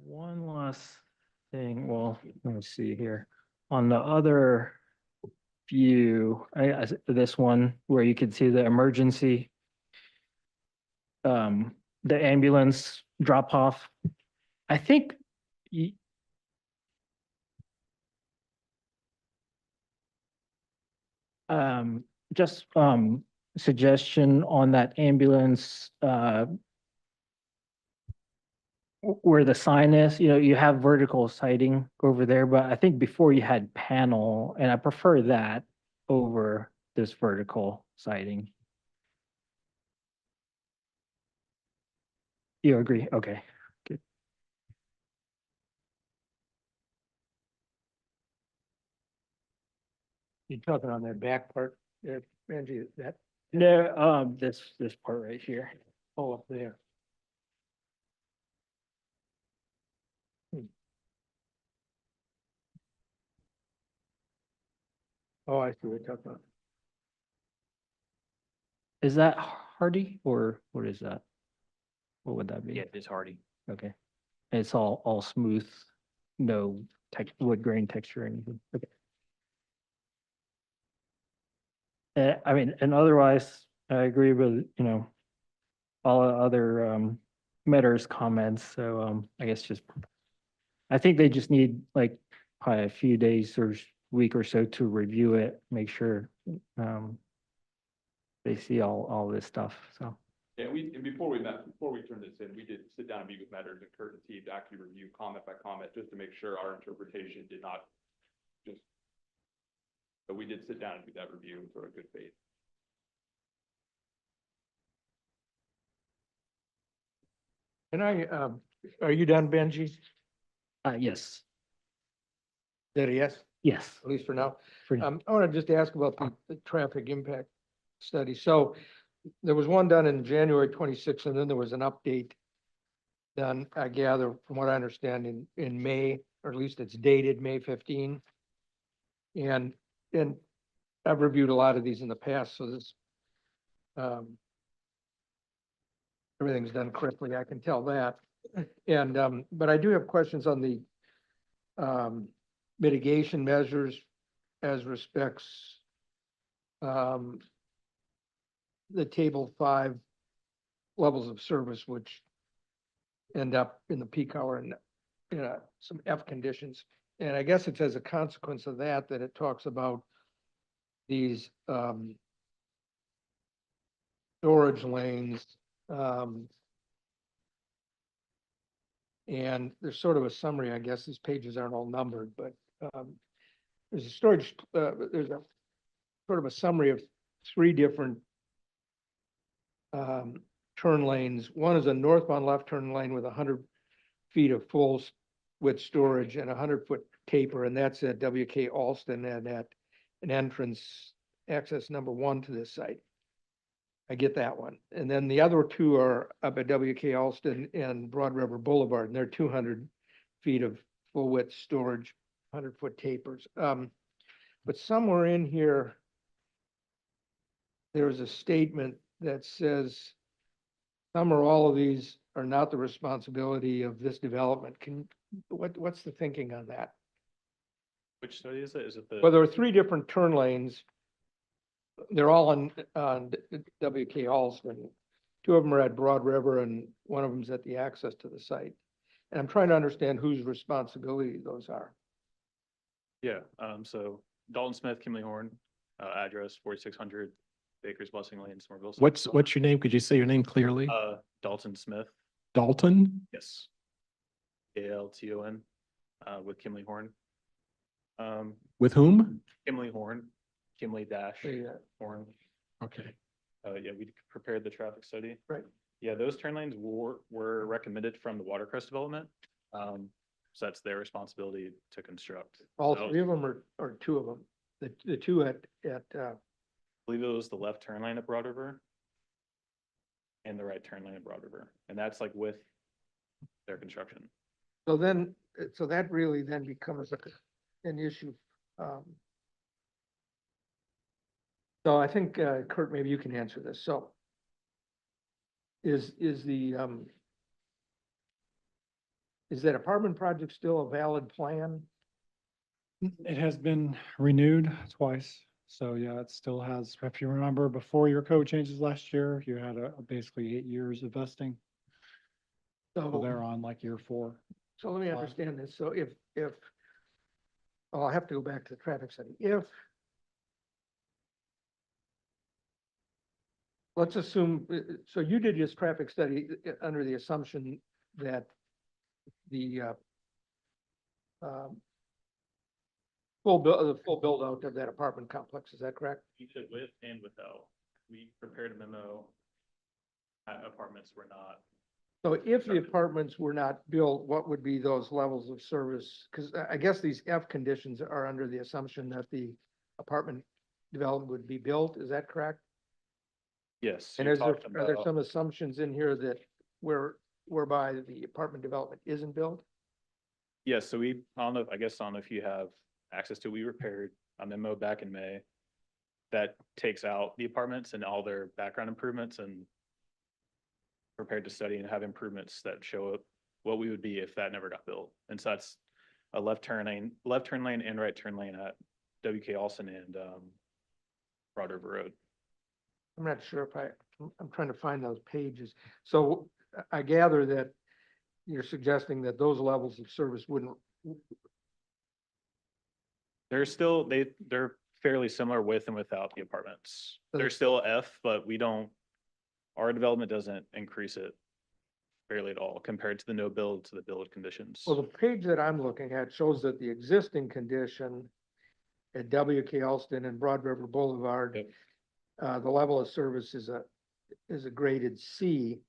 One last thing, well, let me see here. On the other view, this one where you can see the emergency, the ambulance drop off. I think y- um, just suggestion on that ambulance, where the sign is, you have vertical sighting over there, but I think before you had panel, and I prefer that over this vertical sighting. You agree? Okay. Good. You're talking on that back part there, Angie, that, No, this part right here. oh, up there. Oh, I see what you're talking about. Is that hardy or what is that? What would that be? Yeah, it's hardy. Okay. It's all smooth, no wood grain texture or anything. Okay. I mean, and otherwise, I agree with, all the other Metter's comments. So I guess I think they just need like probably a few days or week or so to review it, make sure they see all this stuff. So Yeah, and before we turned this in, we did sit down and meet with Matters and Kurt and Steve to actually review comment by comment, just to make sure our interpretation did not just. But we did sit down and do that review in sort of good faith. And are you done, Benji? Is yes, that a yes, yes. at least for now? For now. I want to just ask about the traffic impact study. So there was one done in January 26th, and then there was an update done, I gather, from what I understand, in May, or at least it's dated May 15. And I've reviewed a lot of these in the past, so this everything's done correctly, I can tell that. And but I do have questions on the mitigation measures as respects the table 5 levels of service, which end up in the peak hour and some F conditions. And I guess it's as a consequence of that it talks about these storage lanes. And there's sort of a summary, I guess these pages aren't all numbered, but there's a storage, there's a sort of a summary of 3 different turn lanes. One is a northbound left turn lane with 100 feet of full width storage and 100-foot taper, and that's at WK Alston and at an entrance access number 1 to this site. I get that one. And then the other 2 are up at WK Alston and Broad River Boulevard, and they're 200 feet of full width storage, 100-foot tapers. But somewhere in here, there is a statement that says some or all of these are not the responsibility of this development. What's the thinking on that? Which study is it? Is it the? Well, there are 3 different turn lanes. They're all on WK Alston. 2 of them are at Broad River and one of them's at the access to the site. And I'm trying to understand whose responsibility those are. Yeah, so Dalton Smith, Kimley Horn, address 4600 Baker's Blessing Lane, Somerville. What's your name? Could you say your name clearly? Dalton Smith, Dalton? yes. ALTON, with Kimley Horn. With whom? Kimley Horn, Kimley dash Horn. Okay. Yeah, we prepared the traffic study. Right. Yeah, those turn lanes were recommended from the Watercrest development. So that's their responsibility to construct. All So 3 of them or 2 of them? The 2 at I believe it was the left turn lane at Broad River and the right turn lane at Broad River. And that's like with their construction. so that really then becomes an issue. So I think, Kurt, maybe you can answer this. So is the is that apartment project still a valid plan? It has been renewed twice. So yeah, it still has, if you remember, before your code changes last year, you had basically 8 years of vesting. So they're on like year 4. So let me understand this. So if, well, I'll have to go back to the traffic study. If, let's assume, so you did this traffic study under the assumption that the the full build out of that apartment complex, is that correct? We did with and without. We prepared a memo. Apartments were not. So if the apartments were not built, what would be those levels of service? Because I guess these F conditions are under the assumption that the apartment development would be built, is that correct? Yes. And you're is there, talking are there about- some assumptions in here that whereby the apartment development isn't built? Yes, so we, I don't know, I guess, I don't know if you have access to, we prepared a memo back in May that takes out the apartments and all their background improvements and prepared to study and have improvements that show up what we would be if that never got built. And so that's a left turn lane and right turn lane at WK Olson and Broad River Road. I'm not sure if I'm trying to find those pages. So I gather that you're suggesting that those levels of service wouldn't, They're still, they're fairly similar with and without the apartments. So They're the- still F, but we don't, our development doesn't increase it barely at all compared to the no build to the build conditions. well, the page that I'm looking at shows that the existing condition at WK Alston and Broad River Boulevard, Yep. The level of service is a graded C.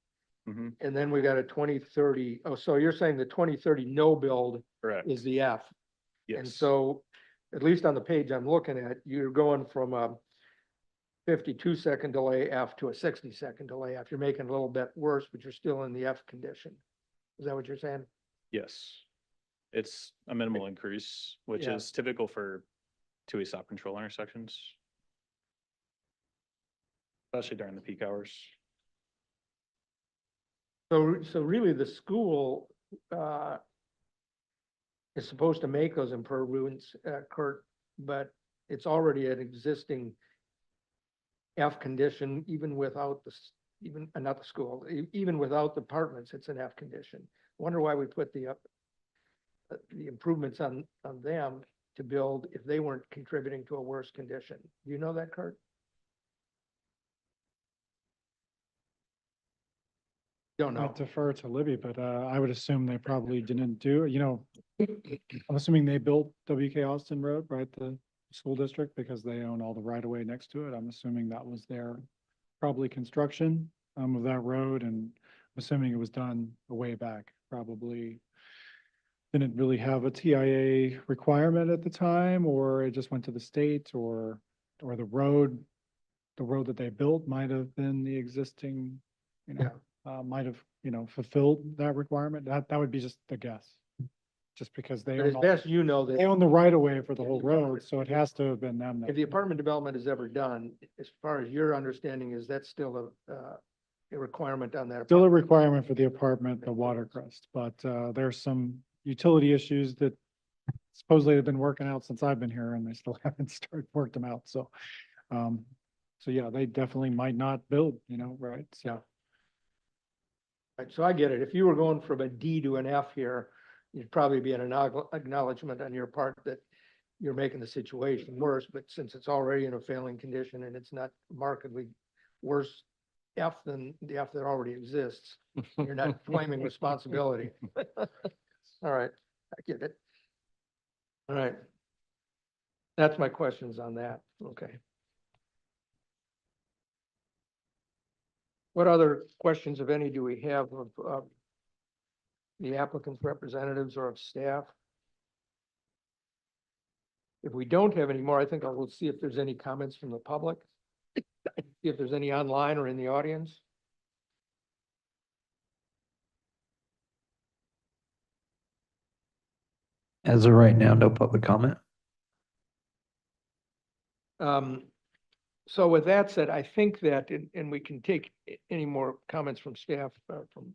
Mhm, And then we got a 2030. Oh, so you're saying the 2030 no build correct, is the F? And yes. so, at least on the page I'm looking at, you're going from a 52-second delay F to a 60-second delay F. You're making it a little bit worse, but you're still in the F condition. Is that what you're saying? Yes. It's a minimal increase, which Yeah. is typical for two-way stop control intersections. Especially during the peak hours. So really the school, is supposed to make those improvements, Kurt, but it's already an existing F condition, even without not the school, even without the apartments, it's an F condition. Wonder why we put the improvements on them to build if they weren't contributing to a worse condition. Do you know that, Kurt? Don't I know. defer to Libby, but I would assume they probably didn't do, I'm assuming they built WK Austin Road, right? The school district, because they own all the right of way next to it. I'm assuming that was their probably construction of that road, and I'm assuming it was done a way back, probably didn't really have a TIA requirement at the time, or it just went to the state, or the road that they built might have been the existing, might have, fulfilled that requirement. That would be just a guess. Just because they But as own, best you know that. they own the right of way for the Yeah, whole you know, road, so it has to have been them. that- If the apartment development is ever done, as far as your understanding, is that still a requirement on that? Still a apartment? requirement for the apartment, the watercrest, but there's some utility issues that supposedly have been working out since I've been here, and they still haven't worked them out, so. So yeah, they definitely might not build, right, so. Right, so I get it. If you were going from a D to an F here, it'd probably be an acknowledgement on your part that you're making the situation worse, but since it's already in a failing condition and it's not markedly worse F than the F that already exists, you're not claiming responsibility. All right, I get it. All right. That's my questions on that. Okay. What other questions, if any, do we have of the applicant's representatives or of staff? If we don't have any more, I think I'll see if there's any comments from the public. See if there's any online or in the audience. As of right now, no public comment. So with that said, I think that, and we can take any more comments from staff, from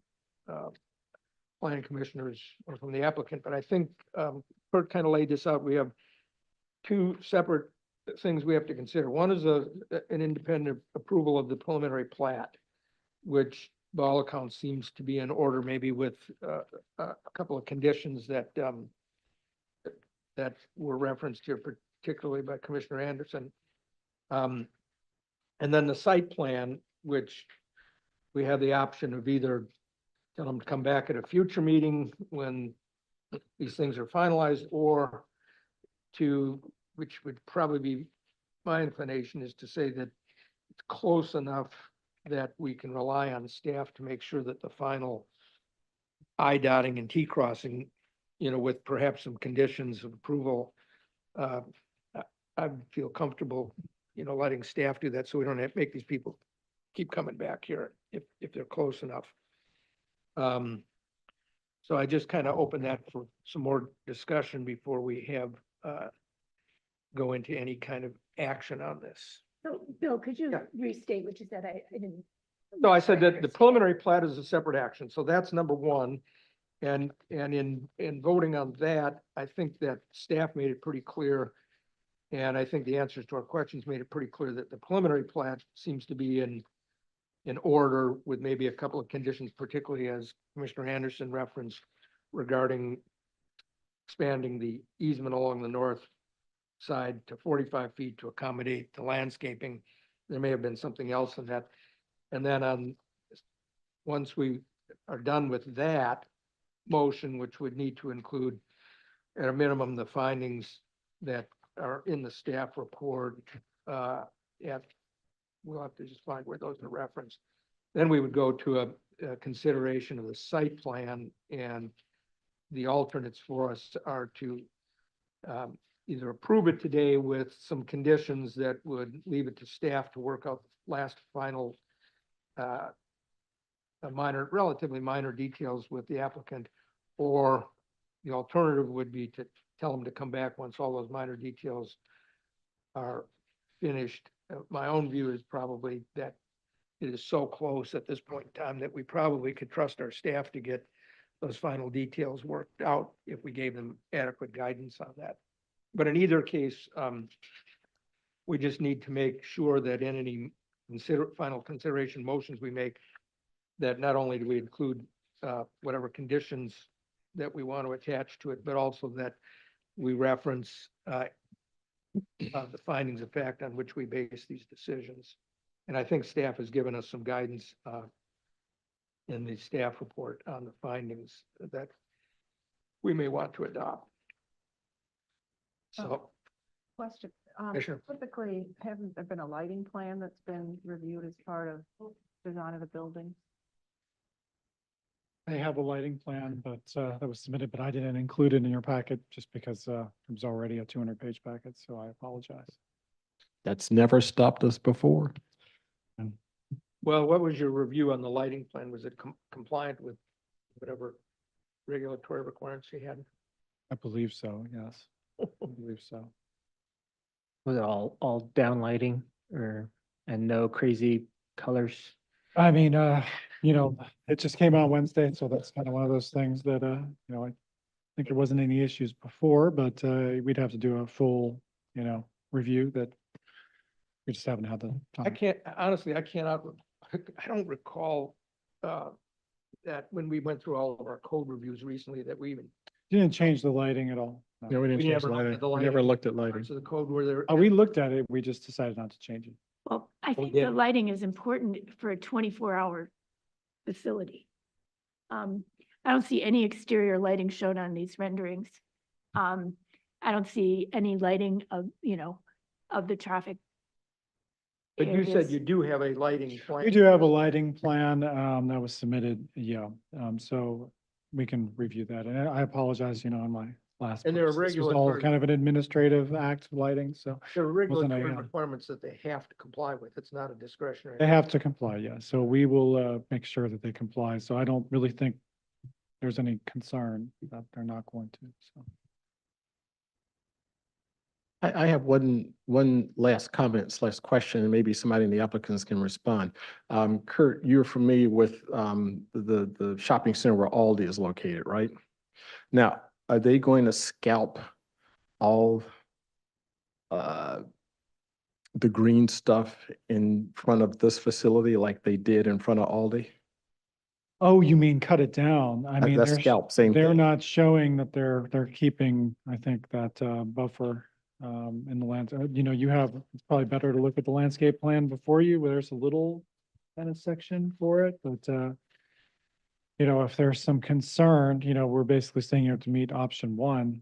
planning commissioners or from the applicant, but I think Kurt kind of laid this out. We have two separate things we have to consider. One is an independent approval of the preliminary plat, which by all accounts seems to be in order, maybe with a couple of conditions that that were referenced here, particularly by Commissioner Anderson. And then the site plan, which we have the option of either tell them to come back at a future meeting when these things are finalized, or to, which would probably be my inclination, is to say that it's close enough that we can rely on staff to make sure that the final I dotting and T crossing, with perhaps some conditions of approval. I feel comfortable, letting staff do that, so we don't have to make these people keep coming back here if they're close enough. So I just kind of open that for some more discussion before we have, go into any kind of action on this. So, Bill, could you Yeah. restate what you said? I didn't. No, I said that the preliminary plat is a separate action, so that's number one. And in voting on that, I think that staff made it pretty clear. And I think the answers to our questions made it pretty clear that the preliminary plat seems to be in order with maybe a couple of conditions, particularly as Commissioner Anderson referenced regarding expanding the easement along the north side to 45 feet to accommodate the landscaping. There may have been something else in that. And then once we are done with that motion, which would need to include at a minimum the findings that are in the staff report, we'll have to just find where those are referenced. Then we would go to a consideration of the site plan, and the alternates for us are to either approve it today with some conditions that would leave it to staff to work out the last final relatively minor details with the applicant, or the alternative would be to tell them to come back once all those minor details are finished. My own view is probably that it is so close at this point in time that we probably could trust our staff to get those final details worked out if we gave them adequate guidance on that. But in either case, we just need to make sure that in any final consideration motions we make, that not only do we include whatever conditions that we want to attach to it, but also that we reference the findings of fact on which we base these decisions. And I think staff has given us some guidance in the staff report on the findings that we may want to adopt. So, Question. Commissioner. Typically, hasn't there been a lighting plan that's been reviewed as part of design of the building? They have a lighting plan, but that was submitted, but I didn't include it in your packet just because it was already a 200-page packet, so I apologize. That's never stopped us before. well, what was your review on the lighting plan? Was it compliant with whatever regulatory requirements you had? I believe so, yes. I believe so. Was it all down lighting and no crazy colors? I mean, it just came out Wednesday, so that's kind of one of those things that, I think there wasn't any issues before, but we'd have to do a full, review that we just haven't had the I time. can't, honestly, I don't recall that when we went through all of our code reviews recently, that we even Didn't change the lighting at all. no. No, we didn't We change never looked lighting. at the We never lighting. looked at lighting. parts of the code where there. We looked at it, we just decided not to change it. Well, I We think the did. lighting is important for a 24-hour facility. I don't see any exterior lighting shown on these renderings. I don't see any lighting of, of the traffic. But you said areas. you do have a lighting plan. We do have a lighting plan that was submitted, so we can review that. And I apologize, on my last. And there are post. This was all regulatory- kind of an administrative act, lighting, so There are wasn't a, regulatory requirements that they have to comply with. It's not a discretionary. they have to comply, yeah. So we will make sure that they comply. So I don't really think there's any concern that they're not going to, so. I have one last comment slash question, and maybe somebody in the applicants can respond. Kurt, you're familiar with, the shopping center where Aldi is located, right? Now, are they going to scalp all, the green stuff in front of this facility like they did in front of Aldi? Oh, you mean cut it down? I mean, That's they're, scalp, same they're thing. not showing that they're keeping, I think, that buffer in the land. You know, you have, it's probably better to look at the landscape plan before you, where there's a little kind of section for it, but you know, if there's some concern, you know, we're basically saying you have to meet option one.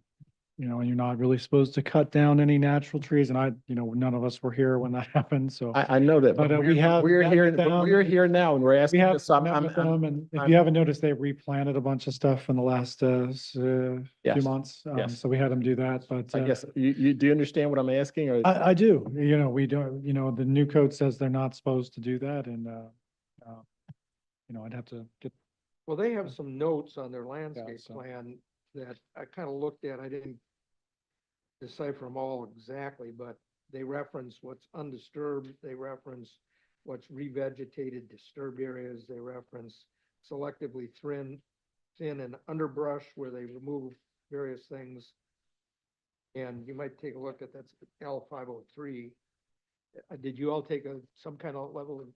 You know, and you're not really supposed to cut down any natural trees, and you know, none of us were here when that happened, so. I know that, But, but we have we're met here, with but them. we're here now and we're We asking have this, so met with them, and if I'm- you haven't noticed, they replanted a bunch of stuff in the last few Yes, months. yes. So we had them do that, but I guess, you, do you understand what I'm asking, or? I do, you know, we don't, you know, the new code says they're not supposed to do that, and you know, I'd have to get, Well, they have some notes on their landscape so- plan that I kind of looked at. I didn't decipher them all exactly, but they reference what's undisturbed. They reference what's revegetated, disturbed areas. They reference selectively thin and underbrush where they remove various things. And you might take a look at that's L503. Did you all take some kind of level of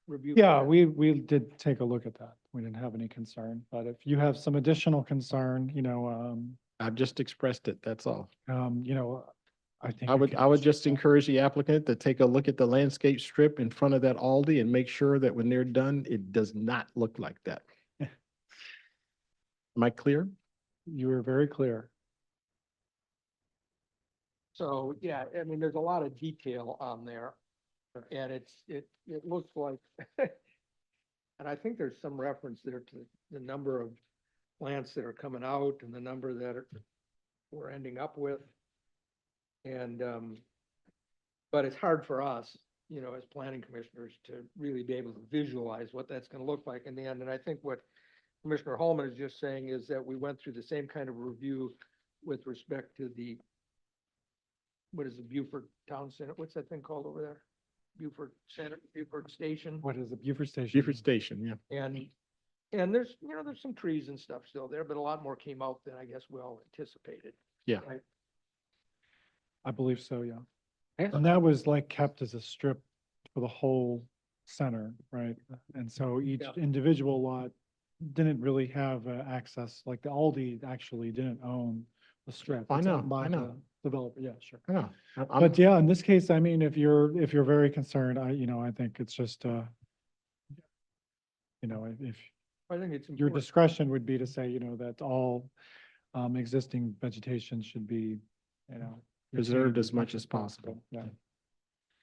review? for yeah, that? we did take a look at that. We didn't have any concern, but if you have some additional concern, you know, I've just expressed it, that's all. you know, I think. I you would, can I would just proceed. encourage the applicant to take a look at the landscape strip in front of that Aldi and make sure that when they're done, it does not look like that. Am I clear? You were very clear. So, yeah, I mean, there's a lot of detail on there. And it looks like, and I think there's some reference there to the number of plants that are coming out and the number that we're ending up with. And, but it's hard for us, you know, as planning commissioners to really be able to visualize what that's gonna look like in the end. And I think what Commissioner Holman is just saying is that we went through the same kind of review with respect to the, what is the Beaufort Town Center, what's that thing called over there? Beaufort Center, Beaufort Station, What is it, Beaufort Station? Beaufort Station, yeah. and there's, you know, there's some trees and stuff still there, but a lot more came out than I guess we all anticipated. Yeah. Right? I believe so, yeah. Yeah. And that was like kept as a strip for the whole center, right? And so each Yeah. individual lot didn't really have access, like the Aldi actually didn't own the strip. I It's know, owned by I know. the Developer, yeah, sure. I know. I'm- But yeah, in this case, I mean, if you're very concerned, you know, I think it's just, you know, if I think it's your important. discretion would be to say, you know, that all existing vegetation should be, you know, Preserved as much as possible. Yeah.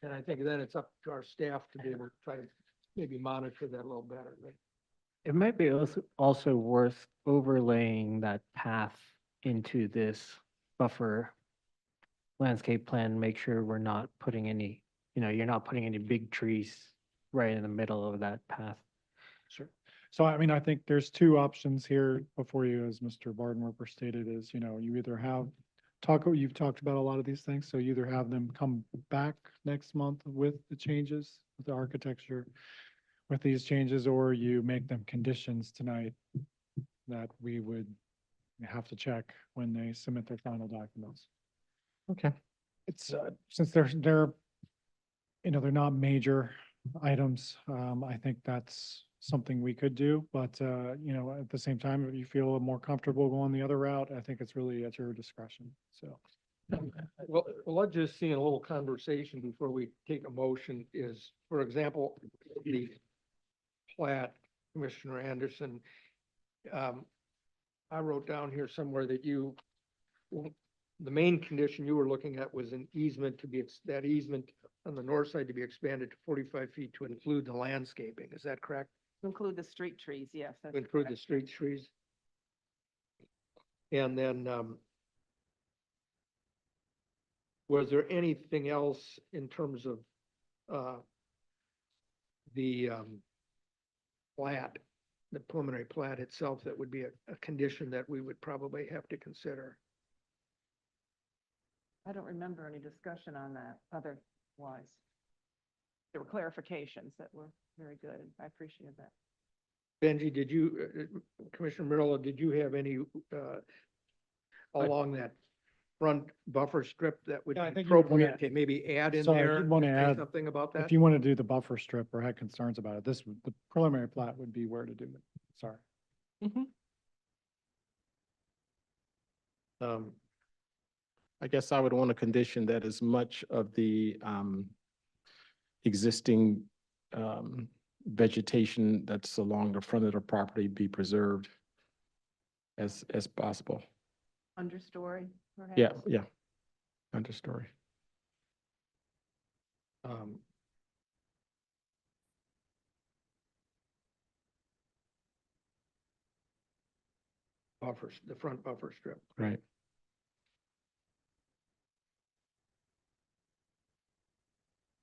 And I think then it's up to our staff to be able to try to maybe monitor that a little better. But It might be also worth overlaying that path into this buffer landscape plan, make sure we're not putting any, you know, you're not putting any big trees right in the middle of that path. Sure. So I mean, I think there's two options here before you, as Mr. Bardenwerper stated, is, you know, you either have you've talked about a lot of these things, so you either have them come back next month with the changes, with the architecture, with these changes, or you make them conditions tonight that we would have to check when they submit their final documents. Okay. It's, since they're, you know, they're not major items, I think that's something we could do, but, you know, at the same time, if you feel more comfortable going the other route, I think it's really at your discretion, so. well, let's just see in a little conversation before we take a motion is, for example, the plat, Commissioner Anderson. I wrote down here somewhere that the main condition you were looking at was an easement to be, that easement on the north side to be expanded to 45 feet to include the landscaping. Is that correct? To include the street trees, yes. that's To include the correct. street trees? And then, was there anything else in terms of, the, plat, the preliminary plat itself that would be a condition that we would probably have to consider? I don't remember any discussion on that otherwise. There were clarifications that were very good. I appreciated that. Benji, did you, Commissioner Murillo, did you have any, along that front buffer strip that would be Yeah, I think you would wanna- appropriate to maybe add in Sorry, there? you'd wanna say add- Something about that? If you want to do the buffer strip or had concerns about it, the preliminary plat would be where to do it. Sorry. I guess I would want a condition that as much of the existing vegetation that's along the front of the property be preserved as possible. Understory, perhaps? Yeah, yeah. Understory. Um, Buffers, the front buffer strip. Right.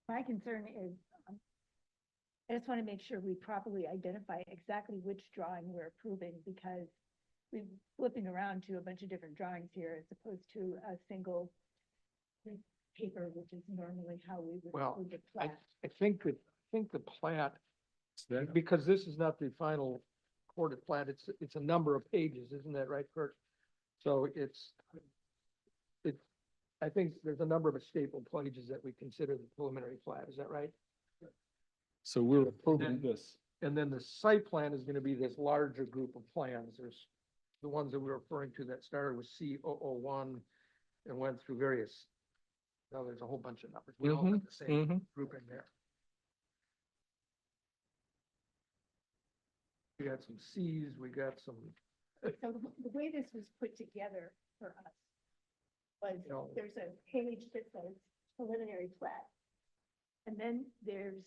My concern is, I just want to make sure we properly identify exactly which drawing we're approving, because we're flipping around to a bunch of different drawings here as opposed to a single paper, which is normally how we would Well, approve the I plat. think the plat, because this is not the final recorded plat, it's a number of pages, isn't that right, Kurt? So I think there's a number of staple pages that we consider the preliminary plat, is that right? So we're approving this. And then the site plan is gonna be this larger group of plans. There's the ones that we're referring to that started with C001 and went through various, now there's a whole bunch of numbers. We all have the same group in there. We got some Cs, we got some, So the way this was put together for us was, No. there's a page that says preliminary plat. And then there's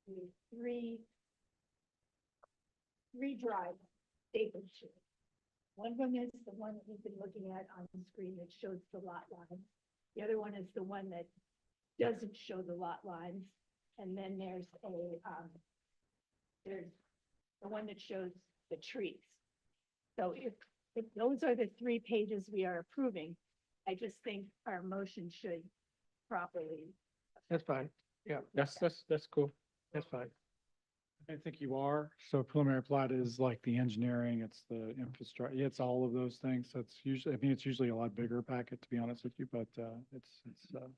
the three drives stapled to it. One of them is the one that you've been looking at on the screen that shows the lot lines. The other one is the one that doesn't show the lot lines. And then there's there's the one that shows the trees. So if those are the three pages we are approving, I just think our motion should properly. that's fine, yeah, That's cool. that's fine. I think you are. So preliminary plat is like the engineering, it's the infrastructure, it's all of those things. So it's usually, I mean, it's usually a lot bigger packet, to be honest with you, but it's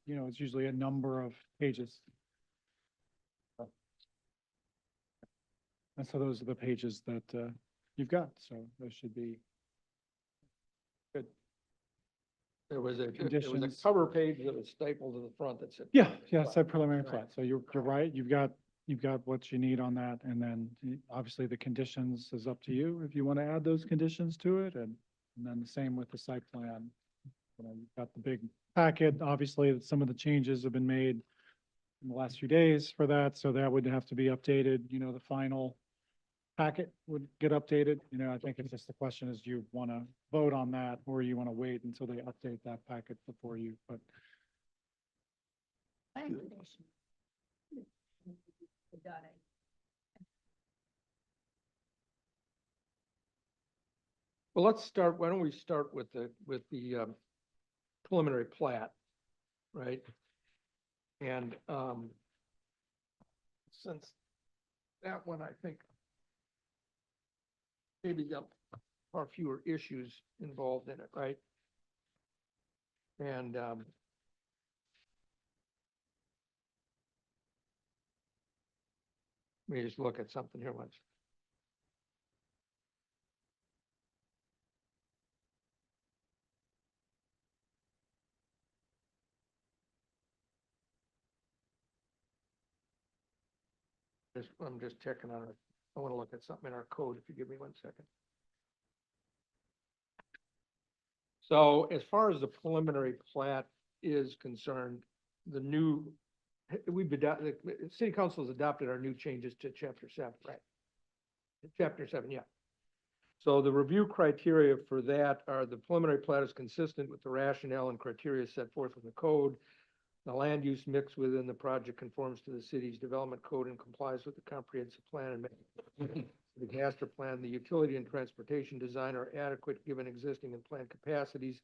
you know, it's usually a number of pages. And so those are the pages that you've got, so those should be good. There was a Conditions. cover page that was stapled to the front that said. Yeah, yeah, it said Plat. preliminary Right. plat. So you're right. You've got what you need on that. And then obviously the conditions is up to you if you want to add those conditions to it. And then the same with the site plan. You know, you've got the big packet. Obviously, some of the changes have been made in the last few days for that. So that would have to be updated. You know, the final packet would get updated. You know, I think it's just the question is, do you want to vote on that or you want to wait until they update that packet before you, but Well, let's start, why don't we start with the preliminary plat, right? And, since that one, I think maybe got far fewer issues involved in it, right? And, let me just look at something here once. I'm just checking on it. I want to look at something in our code, if you give me 1 second. So as far as the preliminary plat is concerned, the new, the city council has adopted our new changes to chapter 7, right? Chapter 7, yeah. So the review criteria for that are the preliminary plat is consistent with the rationale and criteria set forth in the code. The land use mix within the project conforms to the city's development code and complies with the comprehensive plan and the master plan. The utility and transportation design are adequate given existing and planned capacities.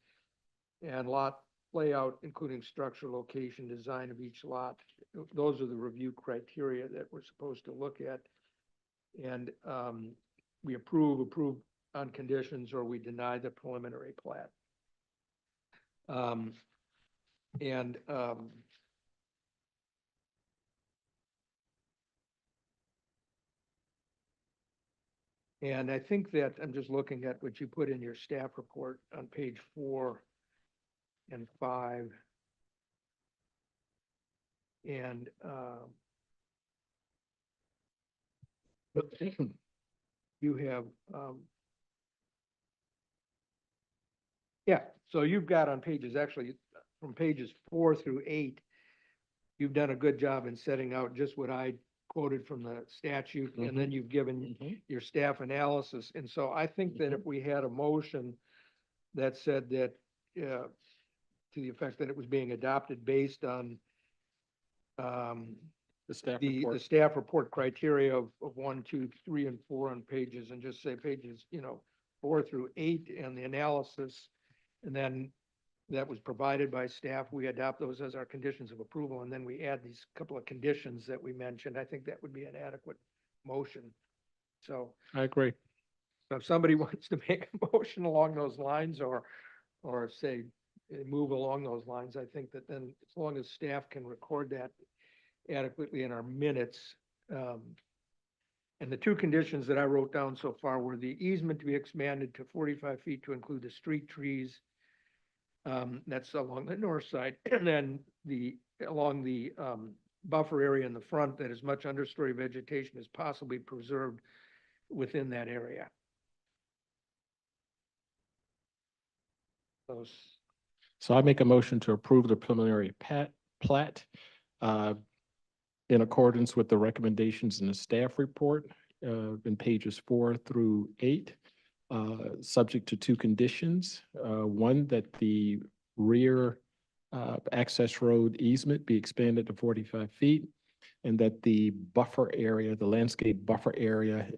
And lot layout, including structure, location, design of each lot. Those are the review criteria that we're supposed to look at. And we approve on conditions, or we deny the preliminary plat. And I think that, I'm just looking at what you put in your staff report on page 4 and 5. And you have, yeah, so you've got on pages, actually, from pages 4 through 8, you've done a good job in setting out just what I quoted from the statute, and then you've given your staff analysis. And so I think that if we had a motion that said that, to the effect that it was being adopted based on The staff the report. staff report criteria of 1, 2, 3, and 4 on pages, and just say pages, 4 through 8 and the analysis. And then that was provided by staff. We adopt those as our conditions of approval, and then we add these couple of conditions that we mentioned. I think that would be an adequate motion. So I agree. if somebody wants to make a motion along those lines, or say, move along those lines, I think that then, as long as staff can record that adequately in our minutes. And the two conditions that I wrote down so far were the easement to be expanded to 45 feet to include the street trees. That's along the north side, and then along the buffer area in the front, that as much understory vegetation as possibly preserved within that area. Those, So I make a motion to approve the preliminary plat in accordance with the recommendations in the staff report in pages 4 through 8, subject to two conditions. One, that the rear access road easement be expanded to 45 feet, and that the buffer area, the landscape buffer area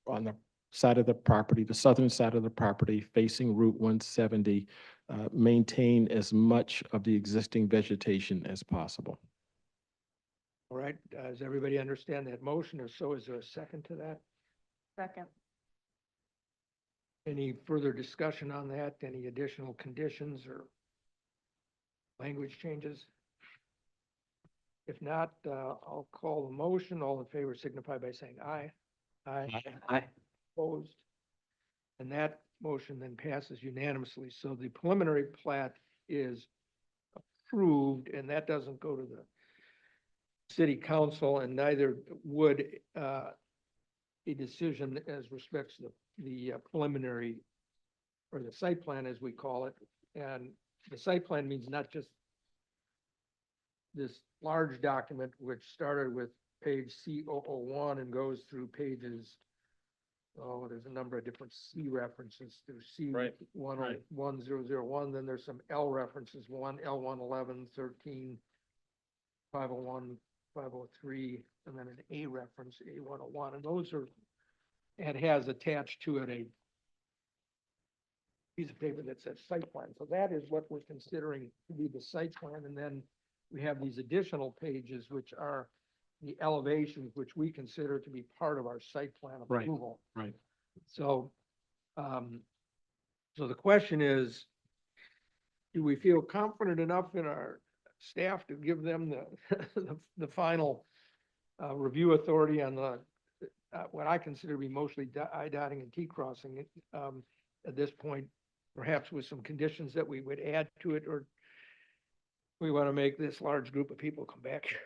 on the side of the property, the southern side of the property facing Route 170, maintain as much of the existing vegetation as possible. all right, does everybody understand that motion? If so, is there a second to that? Second. Any further discussion on that? Any additional conditions or language changes? If not, I'll call the motion. All in favor signify by saying aye. Aye. Aye. Opposed? And that motion then passes unanimously. So the preliminary plat is approved, and that doesn't go to the city council, and neither would a decision as respects the preliminary, or the site plan as we call it. And the site plan means not just this large document, which started with page C001 and goes through pages, there's a number of different C references through C Right, 101001. Then there's some L references, L111, 13, 501, 503, and then an A reference, A101. And those are, and has attached to it a piece of paper that says site plan. So that is what we're considering to be the site plan. And then we have these additional pages, which are the elevations, which we consider to be part of our site plan Right. approval. Right. So, so the question is, do we feel confident enough in our staff to give them the final review authority on the what I consider to be mostly I dotting and T crossing it at this point, perhaps with some conditions that we would add to it, or we want to make this large group of people come back here?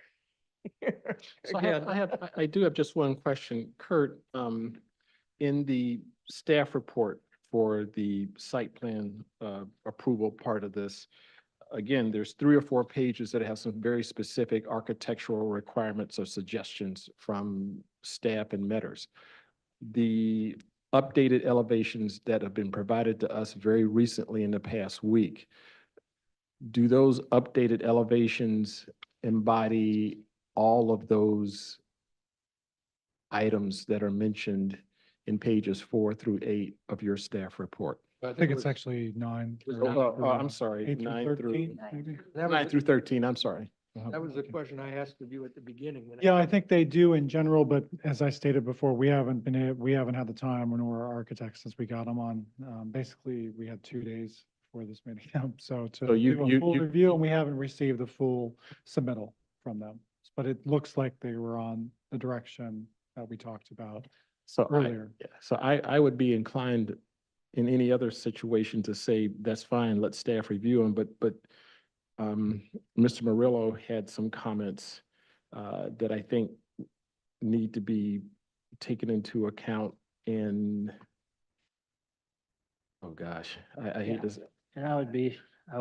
So Again, I do have just one question. Kurt, in the staff report for the site plan approval part of this, again, there's 3 or 4 pages that have some very specific architectural requirements or suggestions from staff and Metters. The updated elevations that have been provided to us very recently in the past week, do those updated elevations embody all of those items that are mentioned in pages 4 through 8 of your staff report? I think it's actually 9. I'm sorry, 8 through 9 through, 13, maybe? That 9 was, through 13, I'm sorry. that was the question I asked of you at the beginning. when Yeah, I think they do in general, but as I stated before, we haven't we haven't had the time nor our architects since we got them on. Basically, we had 2 days for this meeting, so So to you- do a you- full you- review, and we haven't received the full submittal from them. But it looks like they were on the direction that we talked about So earlier. yeah, so I would be inclined in any other situation to say, that's fine, let staff review them, but Mr. Murillo had some comments that I think need to be taken into account in, oh gosh, I hate Yeah. this. And I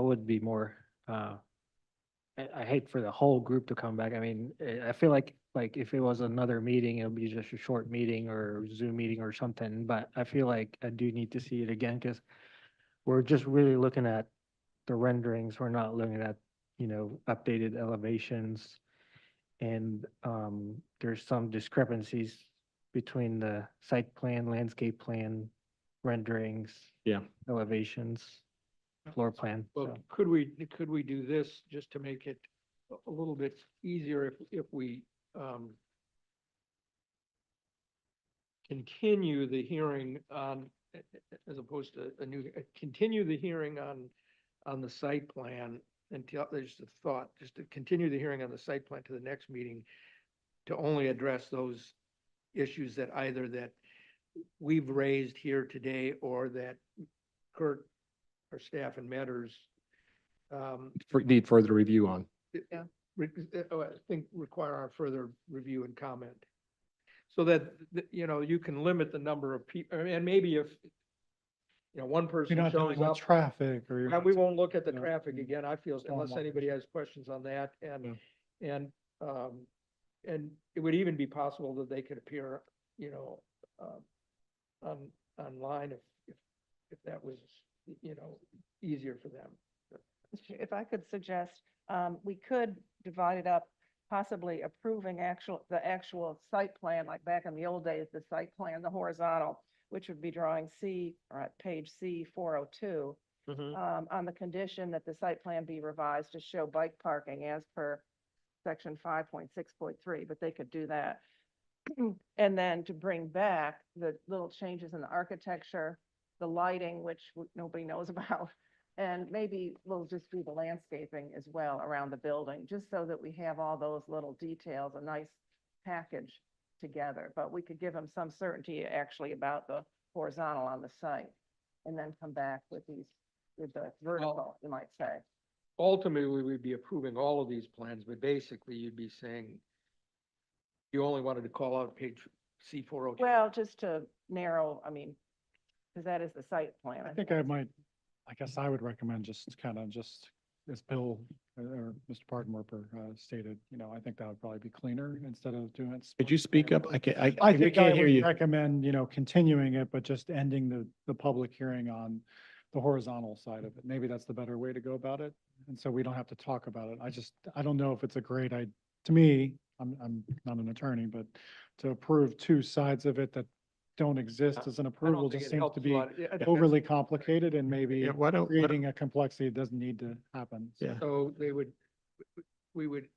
would be more, I hate for the whole group to come back. I mean, I feel like if it was another meeting, it'll be just a short meeting or Zoom meeting or something, but I feel like I do need to see it again, because we're just really looking at the renderings. We're not looking at, updated elevations. And, there's some discrepancies between the site plan, landscape plan, renderings. Yeah. Elevations, floor plan. Well, So. could we do this just to make it a little bit easier if we, continue the hearing on, as opposed to continue the hearing on the site plan until, there's a thought, just to continue the hearing on the site plan to the next meeting, to only address those issues that either that we've raised here today or that Kurt, our staff and Metters, Need further review on. I think require our further review and comment. So that, you can limit the number of people, and maybe if, one You're person not shows dealing with up. traffic or you're. We won't look at the Yeah. traffic again, I feel, unless Stormwater. anybody has questions on that, and it would even be possible that they could appear, online if that was, easier for them. If I could suggest, we could divide it up, possibly approving the actual site plan, like back in the old days, the site plan, the horizontal, which would be drawing C, or at page C 402, on the condition that the site plan be revised to show bike parking as per section 5.6.3, but they could do that. And then to bring back the little changes in the architecture, the lighting, which nobody knows about, and maybe we'll just do the landscaping as well around the building, just so that we have all those little details, a nice package together. But we could give them some certainty actually about the horizontal on the site, and then come back with the vertical, you might say. Ultimately, we'd be approving all of these plans, but basically you'd be saying you only wanted to call out page C 402. Well, just to narrow, I mean, because that is the site plan. I think I guess I would recommend just as Bill or Mr. Pardenworper stated, I think that would probably be cleaner instead of doing it. Could you speak up? I I can't think I hear would you. recommend, continuing it, but just ending the public hearing on the horizontal side of it. Maybe that's the better way to go about it. And so we don't have to talk about it. I don't know if it's a great idea. To me, I'm not an attorney, but to approve two sides of it that don't exist as an I don't approval think just it seems helps to a be lot. Yeah, I think overly complicated and maybe Yeah, why don't, creating a complexity that doesn't need to happen. yeah. So we would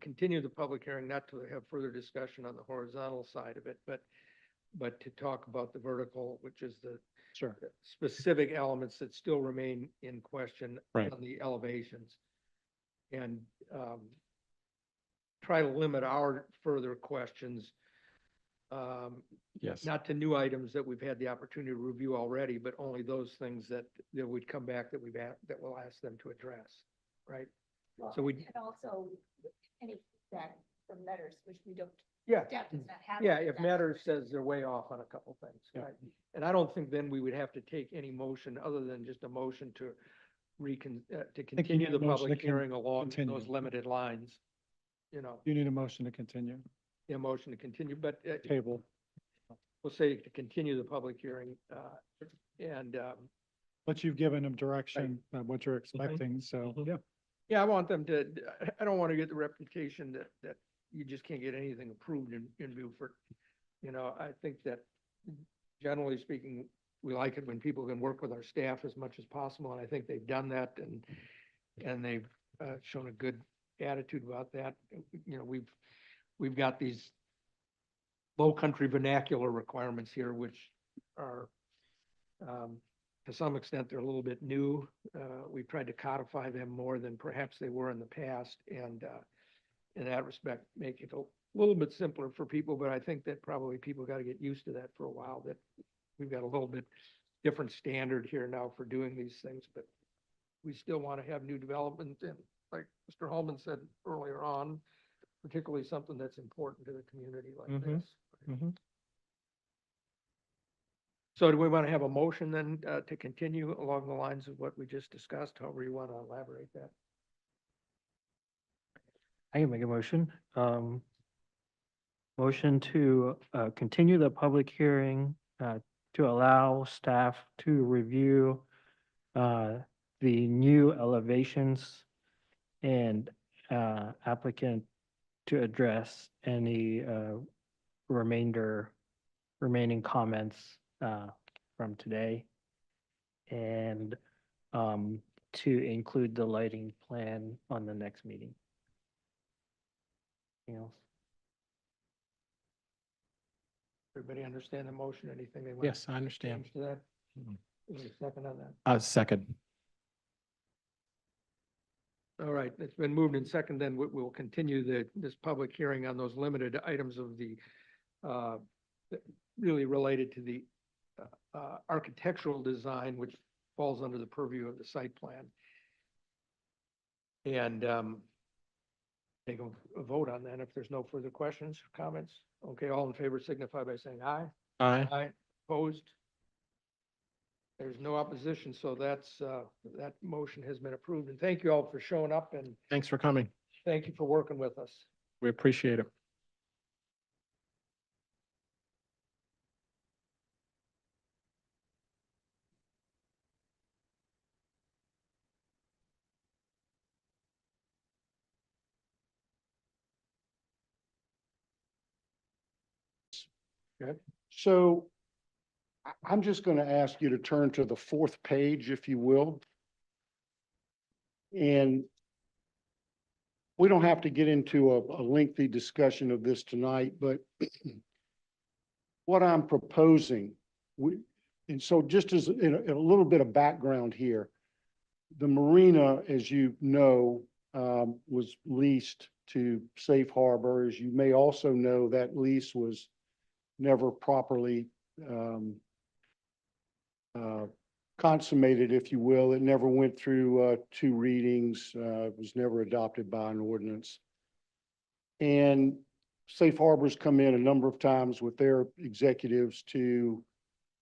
continue the public hearing, not to have further discussion on the horizontal side of it, but to talk about the vertical, which is the Sure. specific elements that still remain in question Right. on the elevations. And try to limit our further questions, Yes. not to new items that we've had the opportunity to review already, but only those things that would come back that that we'll ask them to address, right? So we, And also any feedback from letters, which we don't, yeah. staff does not have. Yeah, if Matters says they're way off on a couple things, Yeah. right? And I don't think then we would have to take any motion other than just a motion to to continue need the a motion to public hearing along continue. those limited lines. You need a motion to continue, A motion to continue, but table. we'll say to continue the public hearing, and, But you've given them direction of what you're expecting, so, yeah. yeah, I want them to, I don't want to get the reputation that you just can't get anything approved in Beaufort. I think that generally speaking, we like it when people can work with our staff as much as possible, and I think they've done that, and they've shown a good attitude about that. You know, we've got these low country vernacular requirements here, which are, to some extent, they're a little bit new. We've tried to codify them more than perhaps they were in the past, and in that respect, make it a little bit simpler for people, but I think that probably people got to get used to that for a while, that we've got a little bit different standard here now for doing these things, but we still want to have new development, and like Mr. Holman said earlier on, particularly something that's important to the community like Mhm. this. Mhm. So do we want to have a motion then to continue along the lines of what we just discussed, however you want to elaborate that? I can make a motion. Motion to continue the public hearing to allow staff to review the new elevations and applicant to address any remaining comments from today. And to include the lighting plan on the next meeting. Anything else? Everybody understand the motion? Anything they want? Yes, I understand. Change to that? Mhm. Is there a second on that? Second. All right, it's been moved and second, then we'll continue this public hearing on those limited items of the, that really related to the architectural design, which falls under the purview of the site plan. And take a vote on that if there's no further questions, comments. Okay, all in favor signify by saying aye. Aye. Aye, opposed? There's no opposition, so that's, that motion has been approved. And thank you all for showing up, and Thanks for coming. thank you for working with us. We appreciate it. So I'm just going to ask you to turn to the fourth page, if you will. And we don't have to get into a lengthy discussion of this tonight, but what I'm proposing, and so just as in a little bit of background here, the marina, as you know, was leased to Safe Harbor. As you may also know, that lease was never properly consummated, if you will. It never went through two readings, was never adopted by an ordinance. And Safe Harbor's come in a number of times with their executives to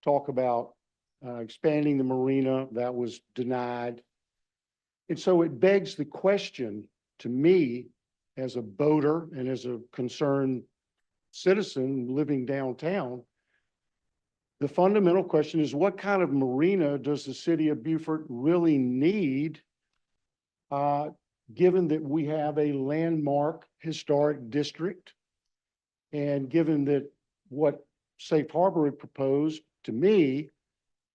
talk about expanding the marina. That was denied. And so it begs the question to me, as a boater and as a concerned citizen living downtown, the fundamental question is, what kind of marina does the city of Beaufort really need, given that we have a landmark historic district, and given that what Safe Harbor had proposed to me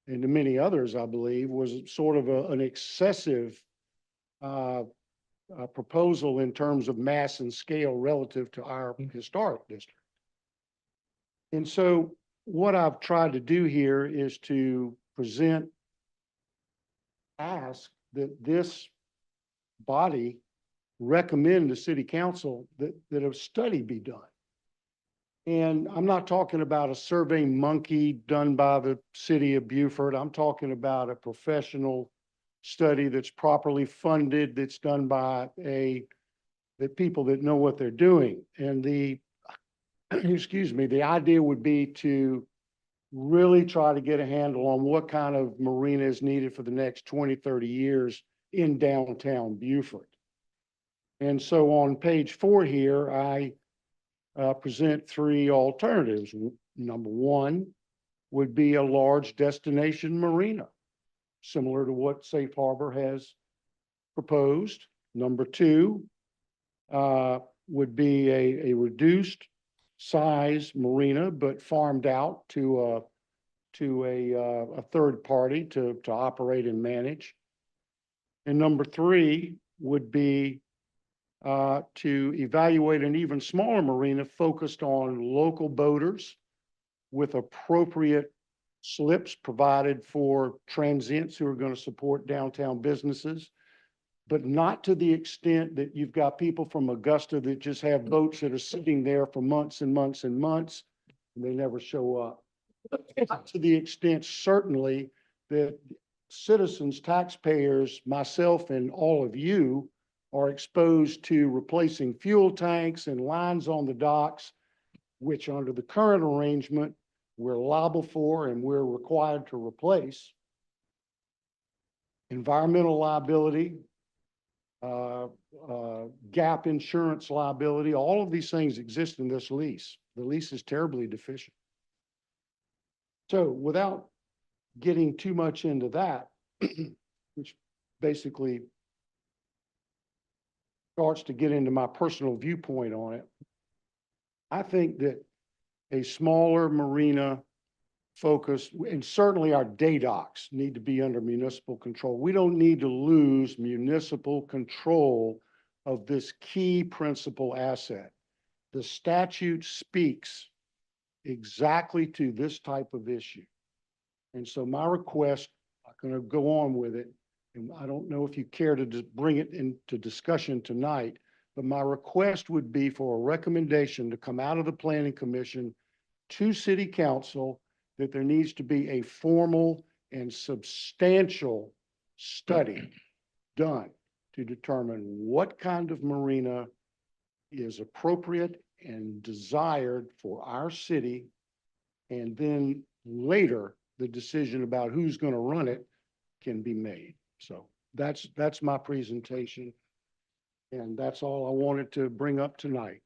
and to many others, I believe, was sort of an excessive proposal in terms of mass and scale relative to our historic district. And so what I've tried to do here is to ask that this body recommend to city council that a study be done. And I'm not talking about a Survey Monkey done by the city of Beaufort. I'm talking about a professional study that's properly funded, that's done by the people that know what they're doing. And excuse me, the idea would be to really try to get a handle on what kind of marina is needed for the next 20, 30 years in downtown Beaufort. And so on page 4 here, I present 3 alternatives. Number 1 would be a large destination marina, similar to what Safe Harbor has proposed. Number 2 would be a reduced size marina, but farmed out to to a third party to operate and manage. And number three would be to evaluate an even smaller marina focused on local boaters with appropriate slips provided for transients who are going to support downtown businesses, but not to the extent that you've got people from Augusta that just have boats that are sitting there for months and months and months, and they never show up. Not to the extent, certainly, that citizens, taxpayers, myself, and all of you are exposed to replacing fuel tanks and lines on the docks, which under the current arrangement, we're liable for and we're required to replace. Environmental liability, gap insurance liability, all of these things exist in this lease. The lease is terribly deficient. So without getting too much into that, which basically starts to get into my personal viewpoint on it, I think that a smaller marina focus, and certainly our day docks need to be under municipal control. We don't need to lose municipal control of this key principal asset. The statute speaks exactly to this type of issue. And so my request, I'm going to go on with it, and I don't know if you care to just bring it into discussion tonight, but my request would be for a recommendation to come out of the Planning Commission to City Council that there needs to be a formal and substantial study done to determine what kind of marina is appropriate and desired for our city. And then later, the decision about who's going to run it can be made. So that's my presentation. And that's all I wanted to bring up tonight.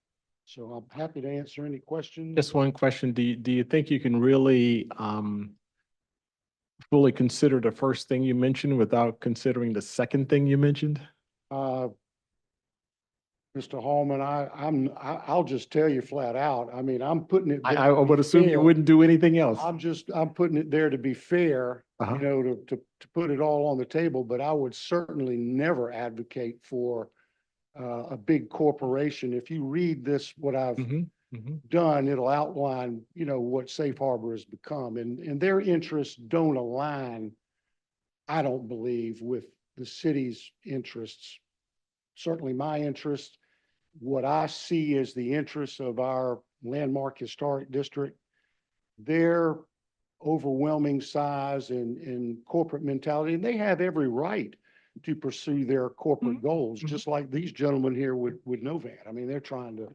So I'm happy to answer any questions. Just one question. Do you think you can really fully consider the first thing you mentioned without considering the second thing you mentioned? Mr. Hallman, I'll just tell you flat out. I mean, I'm putting it. I there to would be assume you fair. wouldn't do anything else. I'm putting it there to be fair, Uh-huh. you know, to put it all on the table, but I would certainly never advocate for a big corporation. If you read this, what I've Mhm, mhm. done, it'll outline, you know, what Safe Harbor has become, and their interests don't align, I don't believe, with the city's interests. Certainly my interests, what I see as the interests of our landmark historic district, their overwhelming size and corporate mentality, and they have every right to pursue their corporate goals, just like these gentlemen here with Novat. I mean, they're trying to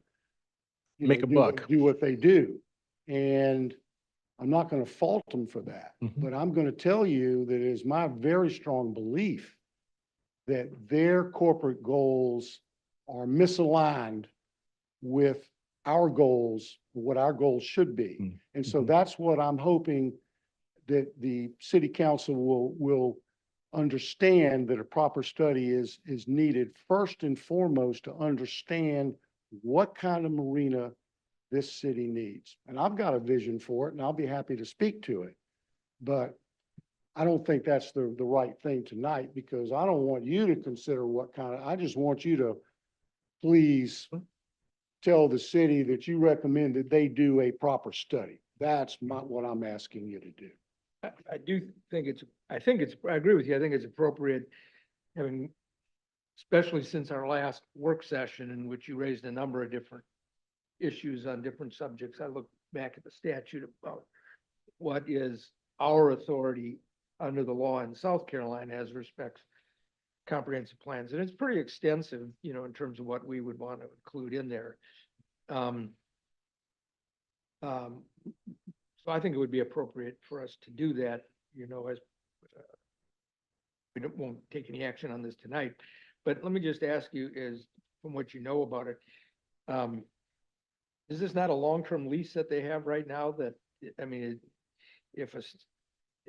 you Make know, a do buck. do what they do. And I'm not going to fault them for that, Mhm. but I'm going to tell you that it is my very strong belief that their corporate goals are misaligned with our goals, what our goals should be. Mm. And so Mhm. that's what I'm hoping that the city council will understand, that a proper study is needed first and foremost to understand what kind of marina this city needs. And I've got a vision for it and I'll be happy to speak to it. But I don't think that's the right thing tonight, because I don't want you to consider what kind of, I just want you to please tell the city that you recommend that they do a proper study. That's what I'm asking you to do. I do think I agree with you. I think it's appropriate, having, especially since our last work session in which you raised a number of different issues on different subjects. I look back at the statute about what is our authority under the law in South Carolina as respects comprehensive plans. And it's pretty extensive, you know, in terms of what we would want to include in there. So I think it would be appropriate for us to do that, you know, as won't take any action on this tonight, but let me just ask you, is from what you know about it, is this not a long-term lease that they have right now that, I mean, if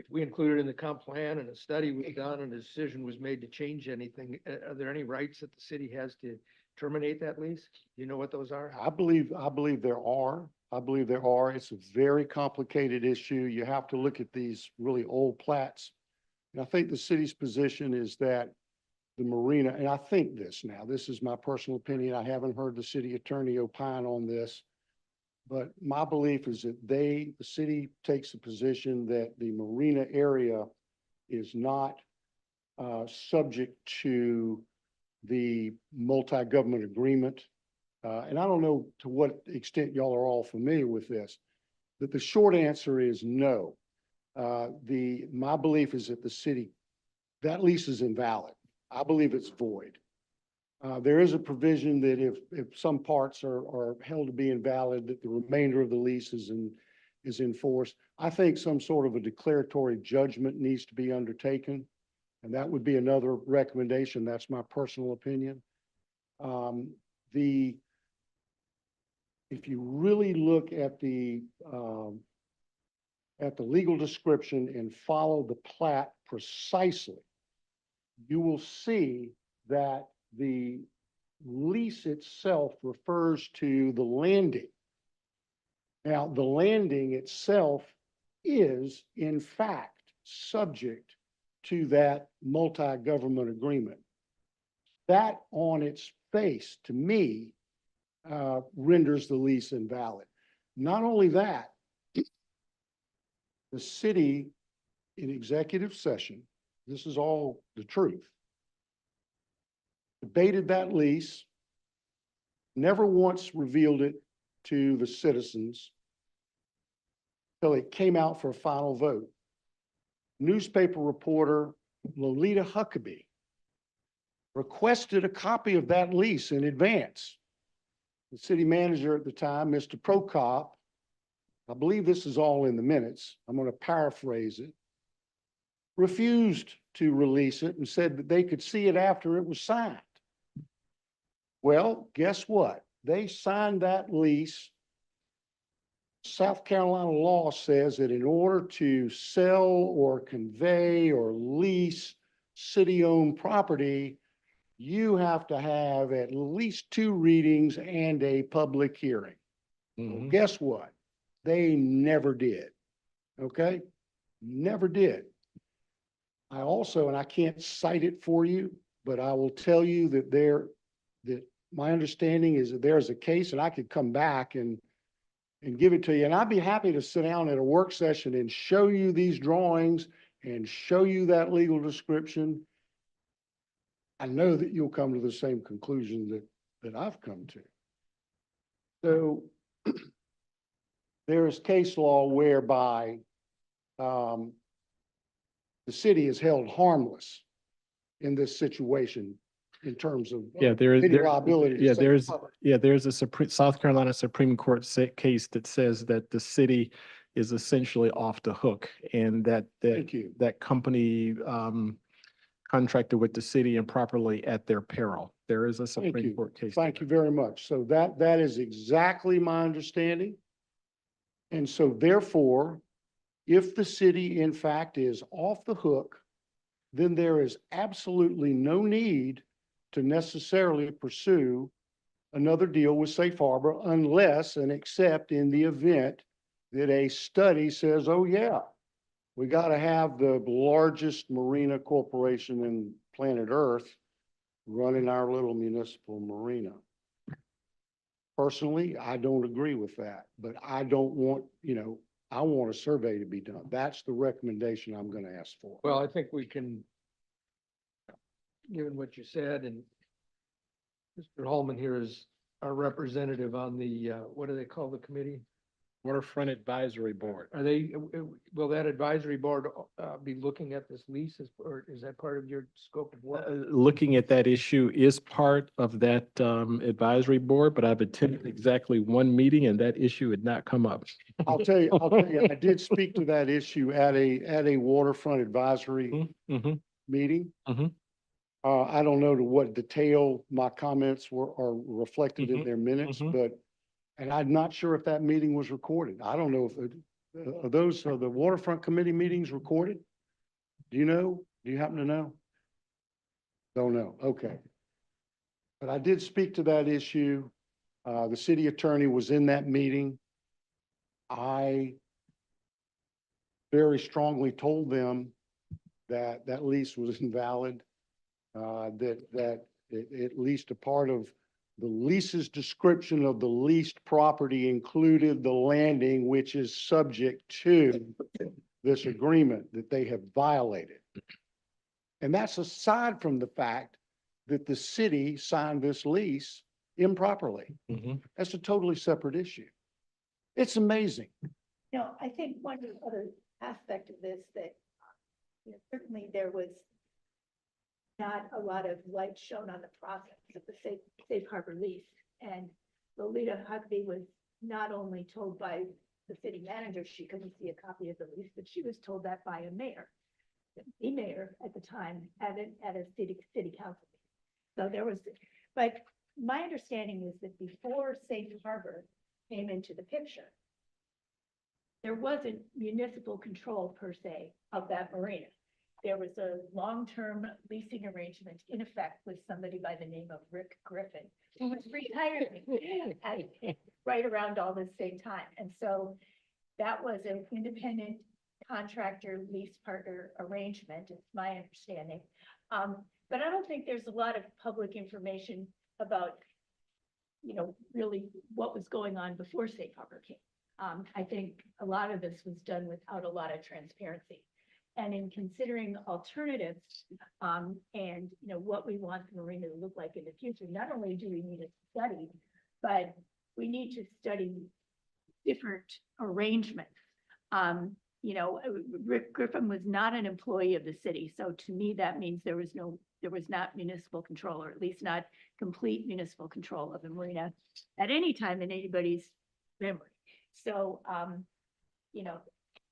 we include it in the comp plan and a study was done and a decision was made to change anything, are there any rights that the city has to terminate that lease? Do you know what those are? I believe there are. I believe there are. It's a very complicated issue. You have to look at these really old plats. And I think the city's position is that the marina, and I think this now, this is my personal opinion. I haven't heard the city attorney opine on this. But my belief is that the city takes the position that the marina area is not subject to the multi-government agreement. And I don't know to what extent y'all are all familiar with this, but the short answer is no. My belief is that the city, that lease is invalid. I believe it's void. There is a provision that if some parts are held to be invalid, that the remainder of the lease is enforced. I think some sort of a declaratory judgment needs to be undertaken. And that would be another recommendation. That's my personal opinion. If you really look at the legal description and follow the plat precisely, you will see that the lease itself refers to the landing. Now, the landing itself is in fact subject to that multi-government agreement. That on its face, to me, renders the lease invalid. Not only that, the city in executive session, this is all the truth, debated that lease, never once revealed it to the citizens till it came out for a final vote. Newspaper reporter Lolita Huckabee requested a copy of that lease in advance. The city manager at the time, Mr. Prokop, I believe this is all in the minutes, I'm going to paraphrase it, refused to release it and said that they could see it after it was signed. Well, guess what? They signed that lease. South Carolina law says that in order to sell or convey or lease city-owned property, you have to have at least 2 readings and a public hearing. Well, guess what? They never did. Okay? Never did. I also, and I can't cite it for you, but I will tell you that my understanding is that there's a case, and I could come back and give it to you. And I'd be happy to sit down at a work session and show you these drawings and show you that legal description. I know that you'll come to the same conclusion that I've come to. So there is case law whereby the city is held harmless in this situation in terms of Yeah, there is, any liability to yeah, save the there's, public. yeah, there's a South Carolina Supreme Court case that says that the city is essentially off the hook and that Thank you. that company contracted with the city improperly at their peril. There is a Thank Supreme you. Court case. Thank you very much. So that is exactly my understanding. And so therefore, if the city in fact is off the hook, then there is absolutely no need to necessarily pursue another deal with Safe Harbor unless and except in the event that a study says, oh yeah, we got to have the largest marina corporation in planet Earth running our little municipal marina. Personally, I don't agree with that, but I don't want, I want a survey to be done. That's the recommendation I'm going to ask for. Well, I think we can, given what you said, and Mr. Holman here is our representative on the, what do they call the committee? Waterfront Advisory Board. Are they, will that advisory board be looking at this lease or is that part of your scope of work? Looking at that issue is part of that advisory board, but I've attended exactly one meeting and that issue had not come up. I'll tell you, I did speak to that issue at a waterfront advisory meeting. Mhm. I don't know to what detail my comments are reflected in Mhm. their minutes, Mhm. but, and I'm not sure if that meeting was recorded. I don't know if, are the waterfront committee meetings recorded? Do you know? Do you happen to know? Don't know. Okay. But I did speak to that issue. The city attorney was in that meeting. I very strongly told them that that lease was invalid, that at least a part of the lease's description of the leased property included the landing, which is subject to this agreement that they have violated. And that's aside from the fact that the city signed this lease improperly. That's a totally separate issue. It's amazing. No, I think one other aspect of this that, certainly there was not a lot of light shown on the process of the safe harbor lease. And Lolita Huckabee was not only told by the city manager she couldn't see a copy of the lease, but she was told that by a mayor. The mayor at the time at a city council. So there was, but my understanding is that before safe harbor came into the picture, there wasn't municipal control per se of that marina. There was a long-term leasing arrangement in effect with somebody by the name of Rick Griffin, who was retiring right around all this same time. And so that was an independent contractor lease partner arrangement, it's my understanding. But I don't think there's a lot of public information about, really what was going on before safe harbor came. I think a lot of this was done without a lot of transparency. And in considering alternatives, and, what we want the marina to look like in the future, not only do we need a study, but we need to study different arrangements. Rick Griffin was not an employee of the city. So to me, that means there was not municipal control, or at least not complete municipal control of the marina at any time in anybody's memory. So,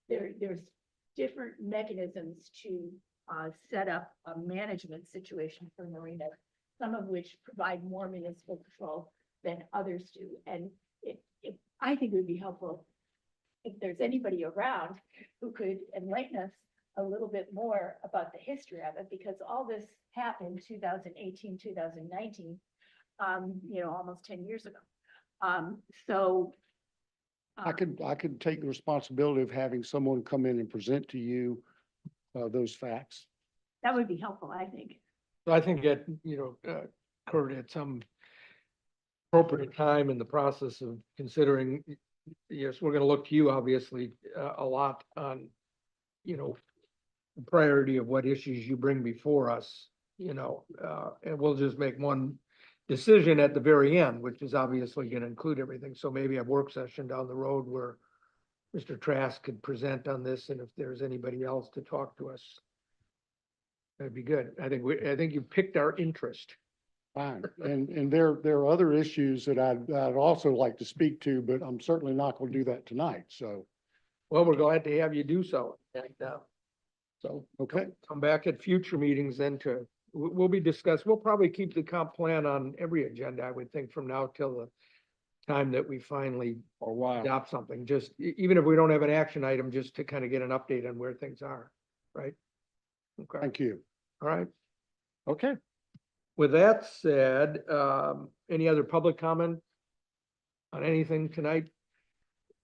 there's different mechanisms to set up a management situation for marina, some of which provide more municipal control than others do. And I think it would be helpful if there's anybody around who could enlighten us a little bit more about the history of it, because all this happened 2018, 2019, almost 10 years ago. I could take the responsibility of having someone come in and present to you those facts. That would be helpful, I think. So I think that, Kurt, at some appropriate time in the process of considering, yes, we're gonna look to you, obviously, a lot on, the priority of what issues you bring before us, and we'll just make one decision at the very end, which is obviously gonna include everything. So maybe a work session down the road where Mr. Trask could present on this, and if there's anybody else to talk to us, that'd be good. I think you picked our interest. Fine. And there are other issues that I'd also like to speak to, but I'm certainly not going to do that tonight. So, Well, we're glad to have you do so. And, okay. come back at future meetings then we'll probably keep the comp plan on every agenda, I would think, from now till the time that we finally For a while. adopt something, just even if we don't have an action item, just to kind of get an update on where things are, right? Okay, Thank you. all right. Okay. With that said, any other public comment on anything tonight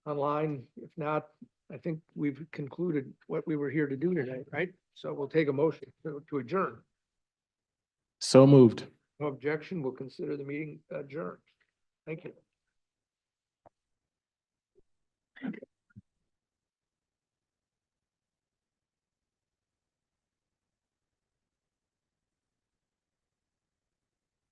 online? If not, I think we've concluded what we were here to do tonight, right? So we'll take a motion to adjourn. So moved. No objection, we'll consider the meeting adjourned. Thank you.